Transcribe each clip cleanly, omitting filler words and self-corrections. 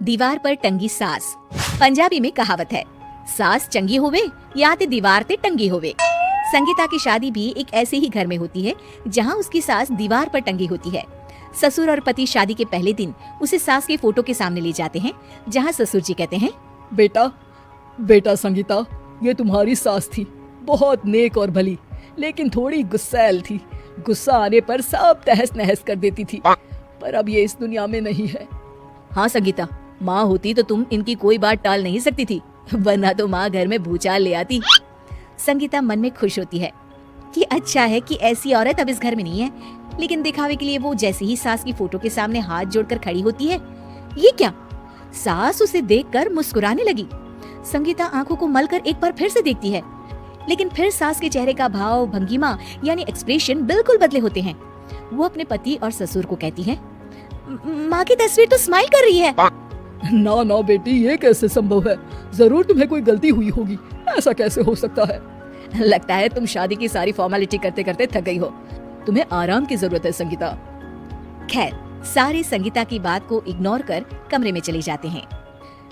दीवार पर टंगी सास। पंजाबी में कहावत है, सास चंगी होवे या ते दीवार ते टंगी होवे। संगीता की शादी भी एक ऐसे ही घर में होती है जहां उसकी सास दीवार पर टंगी होती है। ससुर और पति शादी के पहले दिन उसे सास के फोटो के सामने ले जाते हैं, जहां ससुर जी कहते हैं, बेटा बेटा संगीता, ये तुम्हारी सास थी, बहुत नेक और भली, लेकिन थोड़ी गुस्सैल थी। गुस्सा आने पर सब तहस नहस कर देती थी, पर अब ये इस दुनिया में नहीं है। हाँ संगीता, माँ होती तो तुम इनकी कोई बात टाल नहीं सकती थी, वरना तो माँ घर में भूचाल ले आती। संगीता मन में खुश होती है कि अच्छा है कि ऐसी औरत अब इस घर में नहीं है, लेकिन दिखावे के लिए वो जैसे ही सास की फोटो के सामने हाथ जोड़कर खड़ी होती है, ये क्या? सास उसे देखकर मुस्कुराने लगी। संगीता आंखों को मलकर एक बार फिर से देखती है, लेकिन फिर सास के चेहरे का भाव, भंगिमा यानी एक्सप्रेशन बिल्कुल बदले होते हैं। वो अपने पति और ससुर को कहती है, माँ की तस्वीर तो स्माइल कर रही है। ना ना बेटी, ये कैसे संभव है? जरूर तुम्हें कोई गलती हुई होगी, ऐसा कैसे हो सकता है? लगता है तुम शादी की सारी फॉर्मेलिटी करते करते थक गई हो, तुम्हें आराम की जरूरत है संगीता। खैर, सारे संगीता की बात को इग्नोर कर कमरे में चले जाते हैं।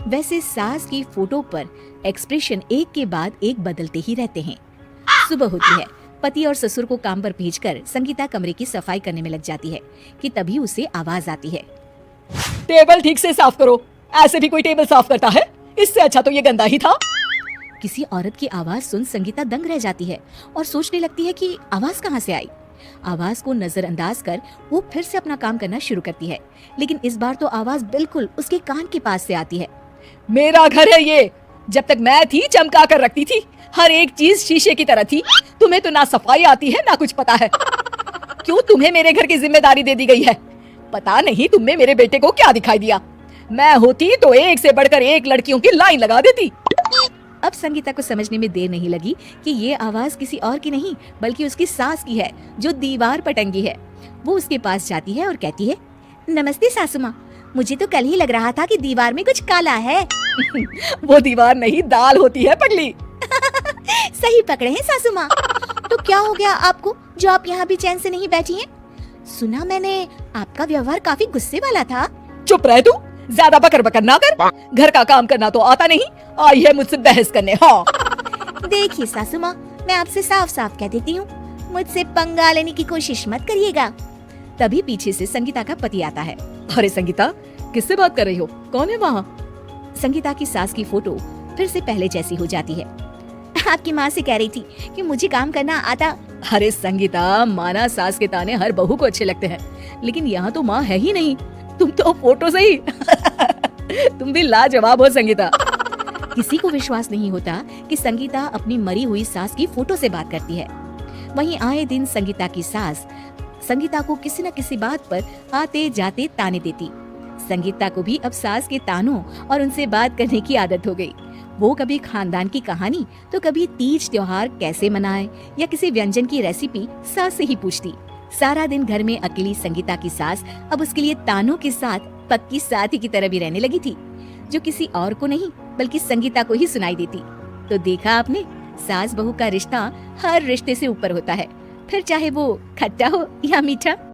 वैसे सास की फोटो पर एक्सप्रेशन एक के बाद एक बदलते ही रहते हैं। सुबह होती है, पति और ससुर को काम पर भेजकर संगीता कमरे की सफाई करने में लग जाती है कि तभी उसे आवाज आती है, टेबल ठीक से साफ करो। ऐसे भी कोई टेबल साफ करता है? इससे अच्छा तो ये गंदा ही था। किसी औरत की आवाज सुन संगीता दंग रह जाती है और सोचने लगती है कि आवाज कहाँ से आई। आवाज को नजरअंदाज कर वो फिर से अपना काम करना शुरू करती है, लेकिन इस बार तो आवाज बिल्कुल उसके कान के पास से आती है। मेरा घर है ये, जब तक मैं थी चमका कर रखती थी, हर एक चीज शीशे की तरह थी। तुम्हें तो ना सफाई आती है ना कुछ पता है। क्यों तुम्हें मेरे घर की जिम्मेदारी दे दी गई है? पता नहीं तुमने मेरे बेटे को क्या दिखाई दिया। मैं होती तो एक से बढ़कर एक लड़कियों की लाइन लगा देती। अब संगीता को समझने में देर नहीं लगी कि ये आवाज किसी और की नहीं बल्कि उसकी सास की है, जो दीवार पर टंगी है। वो उसके पास जाती है और कहती है, नमस्ते सासू माँ, मुझे तो कल ही लग रहा था कि दीवार में कुछ काला है। वो दीवार नहीं, दाल होती है पगली। सही पकड़े हैं सासू माँ। तो क्या हो गया आपको जो आप यहाँ भी चैन से नहीं बैठी हैं? सुना मैंने आपका व्यवहार काफी गुस्से वाला था। चुप रह तू, ज्यादा बकर बकर ना कर। घर का काम करना तो आता नहीं, आई है मुझसे बहस करने। हाँ देखिए सासू माँ, मैं आपसे साफ साफ कह देती हूँ, मुझसे पंगा लेने की कोशिश मत करिएगा। तभी पीछे से संगीता का पति आता है। अरे संगीता, किससे बात कर रही हो? कौन है वहाँ? संगीता की सास की फोटो फिर से पहले जैसी हो जाती है। आपकी माँ से कह रही थी कि मुझे काम करना आता। अरे संगीता, माना सास के ताने हर बहू को अच्छे लगते हैं, लेकिन यहाँ तो माँ है ही नहीं, तुम तो फोटो से ही। तुम भी लाजवाब हो संगीता। किसी को विश्वास नहीं होता कि संगीता अपनी मरी हुई सास की फोटो से बात करती है। वहीं आए दिन संगीता की सास संगीता को किसी न किसी बात पर आते जाते ताने देती। संगीता को भी अब सास के तानों और उनसे बात करने की आदत हो गई। वो कभी खानदान की कहानी तो कभी तीज त्योहार कैसे मनाए या किसी व्यंजन की रेसिपी सास से ही पूछती। सारा दिन घर में अकेली संगीता की सास अब उसके लिए तानों के साथ पक्की साथी की तरह भी रहने लगी थी, जो किसी और को नहीं बल्कि संगीता को ही सुनाई देती। तो देखा आपने, सास बहू का रिश्ता हर रिश्ते से ऊपर होता है, फिर चाहे वो खट्टा हो या मीठा।